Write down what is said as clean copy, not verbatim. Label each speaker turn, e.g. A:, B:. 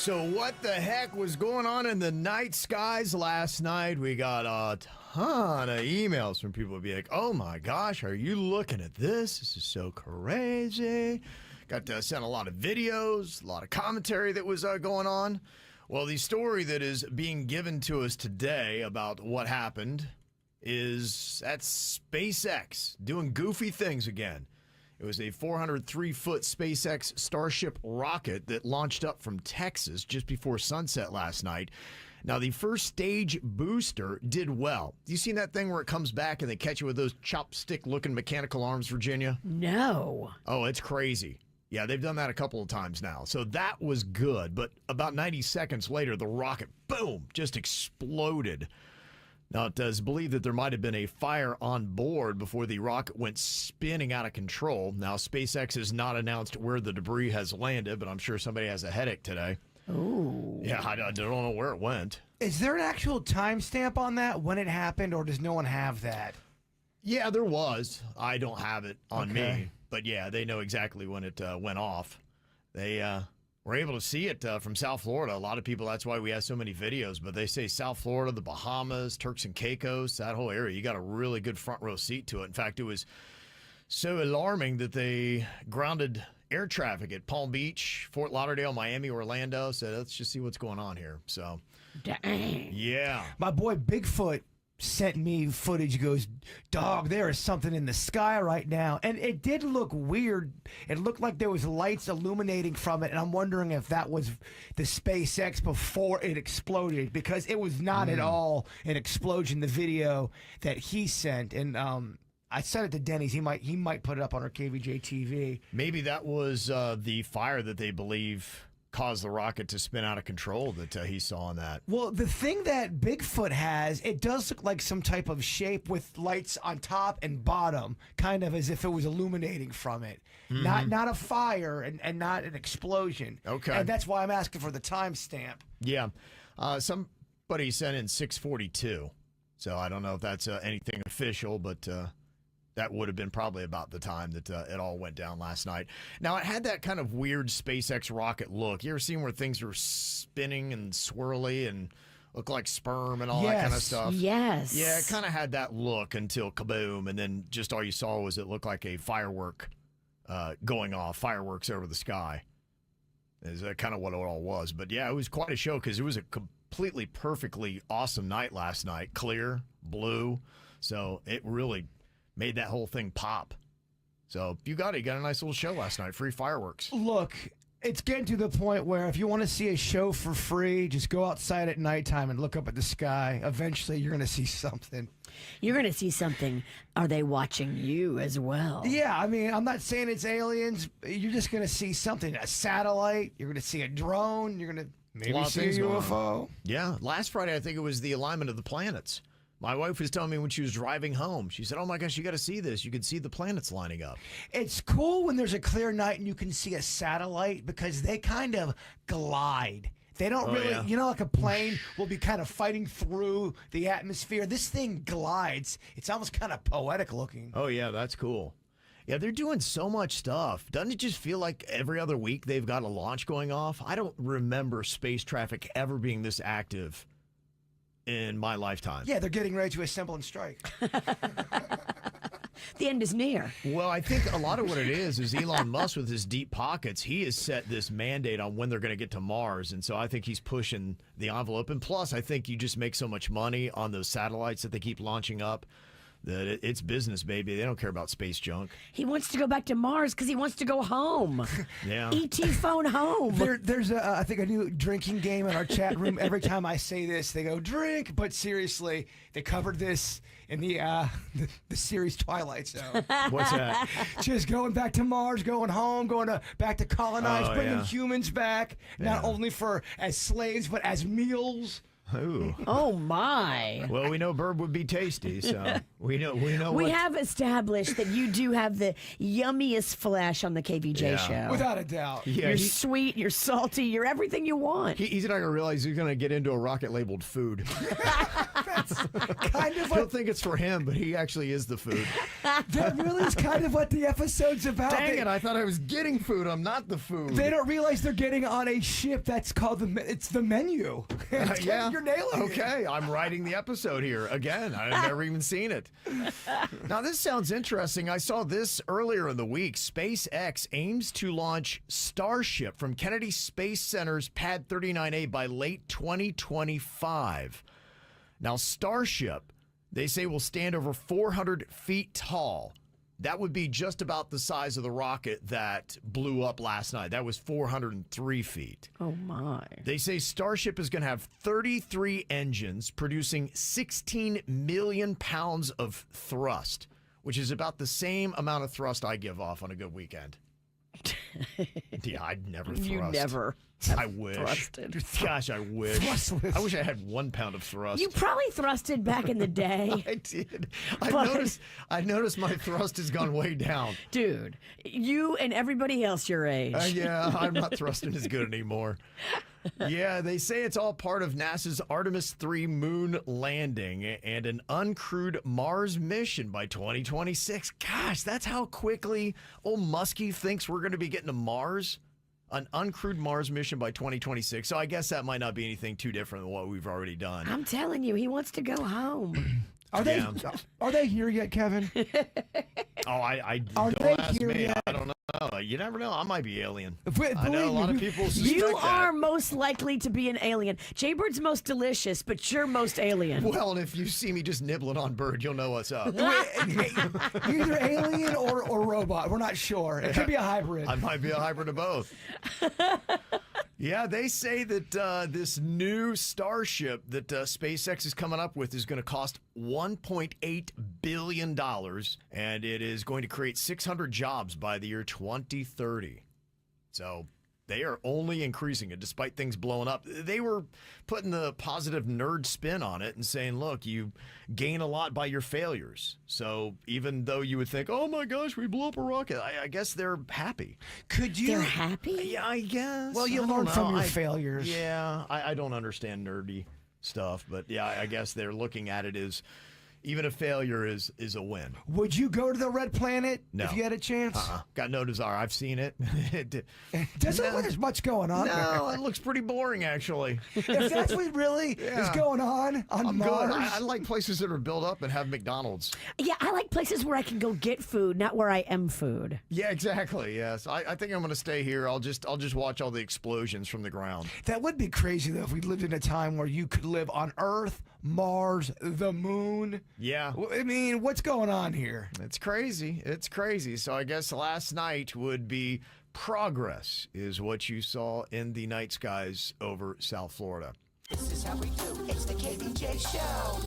A: So what the heck was going on in the night skies last night? We got a ton of emails from people who be like, oh my gosh, are you looking at this? This is so crazy. Got to send a lot of videos, a lot of commentary that was going on. Well, the story that is being given to us today about what happened is at SpaceX doing goofy things again. It was a 403-foot SpaceX Starship rocket that launched up from Texas just before sunset last night. Now, the first stage booster did well. You seen that thing where it comes back and they catch you with those chopstick-looking mechanical arms, Virginia?
B: No.
A: Oh, it's crazy. Yeah, they've done that a couple of times now. So that was good. But about 90 seconds later, the rocket, boom, just exploded. Now, it does believe that there might have been a fire on board before the rocket went spinning out of control. Now, SpaceX has not announced where the debris has landed, but I'm sure somebody has a headache today.
B: Oh.
A: Yeah, I don't know where it went.
C: Is there an actual timestamp on that, when it happened, or does no one have that?
A: Yeah, there was. I don't have it on
C: Okay.
A: me. But, yeah, they know exactly when it went off. They were able to see it from South Florida. A lot of people, that's why we have so many videos. But they say South Florida, the Bahamas, Turks and Caicos, that whole area, you got a really good front row seat to it. In fact, it was so alarming that they grounded air traffic at Palm Beach, Fort Lauderdale, Miami, Orlando. So let's just see what's going on here. So,
B: Dang.
A: yeah.
C: My boy Bigfoot sent me footage. He goes, dog, there is something in the sky right now. And it did look weird. It looked like there was lights illuminating from it. And I'm wondering if that was the SpaceX before it exploded, because it was not at all an explosion, the video that he sent. And I sent it to Denny's. He might put it up on our KVJ TV.
A: Maybe that was the fire that they believe caused the rocket to spin out of control that he saw on that.
C: Well, the thing that Bigfoot has, it does look like some type of shape with lights on top and bottom, kind of as if it was illuminating from it. Not a fire and not an explosion.
A: Okay.
C: And that's why I'm asking for the timestamp.
A: Yeah. Somebody sent in 6:42. So I don't know if that's anything official, but that would have been probably about the time that it all went down last night. Now, it had that kind of weird SpaceX rocket look. You ever seen where things are spinning and swirly and look like sperm and all that kind of stuff?
B: Yes.
A: Yeah, it kind of had that look until kaboom, and then just all you saw was it looked like a firework going off, fireworks over the sky. Is kind of what it all was. But, yeah, it was quite a show because it was a completely perfectly awesome night last night. Clear, blue. So it really made that whole thing pop. So you got it. You got a nice little show last night. Free fireworks.
C: Look, it's getting to the point where if you want to see a show for free, just go outside at nighttime and look up at the sky. Eventually, you're going to see something.
B: You're going to see something. Are they watching you as well?
C: Yeah, I mean, I'm not saying it's aliens. You're just going to see something. A satellite. You're going to see a drone. You're going to maybe see a UFO.
A: Yeah. Last Friday, I think it was the alignment of the planets. My wife was telling me when she was driving home, she said, oh my gosh, you got to see this. You can see the planets lining up.
C: It's cool when there's a clear night and you can see a satellite because they kind of glide. They don't you know, like a plane will be kind of fighting through the atmosphere. This thing glides. It's almost kind of poetic looking.
A: Oh, yeah, that's cool. Yeah, they're doing so much stuff. Doesn't it just feel like every other week they've got a launch going off? I don't remember space traffic ever being this active in my lifetime.
C: Yeah, they're getting ready to assemble and strike.
B: The end is near.
A: Well, I think a lot of what it is Elon Musk with his deep pockets. He has set this mandate on when they're going to get to Mars. And so I think he's pushing the envelope. And plus, I think you just make so much money on those satellites that they keep launching up that it's business, baby. They don't care about space junk.
B: He wants to go back to Mars because he wants to go home.
A: Yeah.
B: E.T. phone home.
C: There's I think a new drinking game in our chat room. Every time I say this, they go drink. But seriously, they covered this in the series Twilight Zone.
A: What's that?
C: Just going back to Mars, going home, back to colonize,
A: Oh,
C: bringing
A: yeah.
C: humans back, not only for as slaves but as meals.
A: Ooh.
B: Oh my.
A: Well, we know bird would be tasty, so we know. We
B: We have established that you do have the yummiest flesh on the KVJ
A: Yeah.
B: show.
C: Without a doubt.
A: Yeah,
B: You're sweet, you're salty, you're everything you want.
A: he's not gonna realize he's gonna get into a rocket labeled food.
C: Kind of
A: He'll
C: what,
A: think it's for him, but he actually is the food.
C: that really is kind of what the episode's about.
A: Dang it! I thought I was getting food. I'm not the food.
C: They don't realize they're getting on a ship that's called it's the menu.
A: Yeah.
C: You're nailing it.
A: Okay, I'm writing the episode here again. I've never even seen it. Now this sounds interesting. I saw this earlier in the week. SpaceX aims to launch Starship from Kennedy Space Center's Pad 39A by late 2025. Now Starship, they say, will stand over 400 feet tall. That would be just about the size of the rocket that blew up last night. That was 403 feet.
B: Oh my.
A: They say Starship is going to have 33 engines producing 16 million pounds of thrust, which is about the same amount of thrust I give off on a good weekend. Yeah, I'd never thrust.
B: You never.
A: I wish.
B: Thrusted.
A: Gosh, I wish.
C: Thrustless.
A: I wish I had 1 pound of thrust.
B: You probably thrusted back in the day.
A: I did.
B: But-
A: I noticed my thrust has gone way down.
B: Dude, you and everybody else your age.
A: Yeah, I'm not thrusting as good anymore. Yeah, they say it's all part of NASA's Artemis 3 moon landing and an uncrewed Mars mission by 2026. Gosh, that's how quickly old Muskie thinks we're going to be getting to Mars. An uncrewed Mars mission by 2026. So I guess that might not be anything too different than what we've already done.
B: I'm telling you, he wants to go home.
C: Are they
A: Yeah.
C: are they here yet, Kevin?
A: Oh, I
C: Are
A: don't
C: they
A: ask
C: here
A: me.
C: yet?
A: I don't know. You never know. I might be alien.
C: Believe
A: I know a lot
C: me,
A: of people
B: You
A: suspect
B: are
A: that.
B: most likely to be an alien. Jaybird's most delicious, but you're most alien.
A: Well, and if you see me just nibbling on bird, you'll know what's up.
C: either alien or robot. We're not sure. It could be a hybrid.
A: I might be a hybrid of both. Yeah, they say that this new Starship that SpaceX is coming up with is going to cost $1.8 billion, and it is going to create 600 jobs by the year 2030. So they are only increasing it despite things blowing up. They were putting the positive nerd spin on it and saying, look, you gain a lot by your failures. So even though you would think, oh my gosh, we blew up a rocket, I guess they're happy.
C: Could you?
B: They're happy?
A: Yeah, I guess.
C: Well, you
A: I don't
C: learn from
A: know.
C: your failures.
A: Yeah, I don't understand nerdy stuff, but yeah, I guess they're looking at it as even a failure is a win.
C: Would you go to the Red Planet
A: No.
C: if you had a chance?
A: Got no desire. I've seen it.
C: Doesn't
A: No.
C: look as much going on.
A: No, it looks pretty boring, actually.
C: If that's what really is
A: Yeah.
C: going on
A: I'm
C: Mars.
A: good. I like places that are built up and have McDonald's.
B: Yeah, I like places where I can go get food, not where I am food.
A: Yeah, exactly. Yes, I think I'm going to stay here. I'll just watch all the explosions from the ground.
C: That would be crazy, though, if we lived in a time where you could live on Earth, Mars, the moon.
A: Yeah.
C: I mean, what's going on here?
A: It's crazy. It's crazy. So I guess last night would be progress is what you saw in the night skies over South Florida.
D: This is how we do. It's the KVJ Show.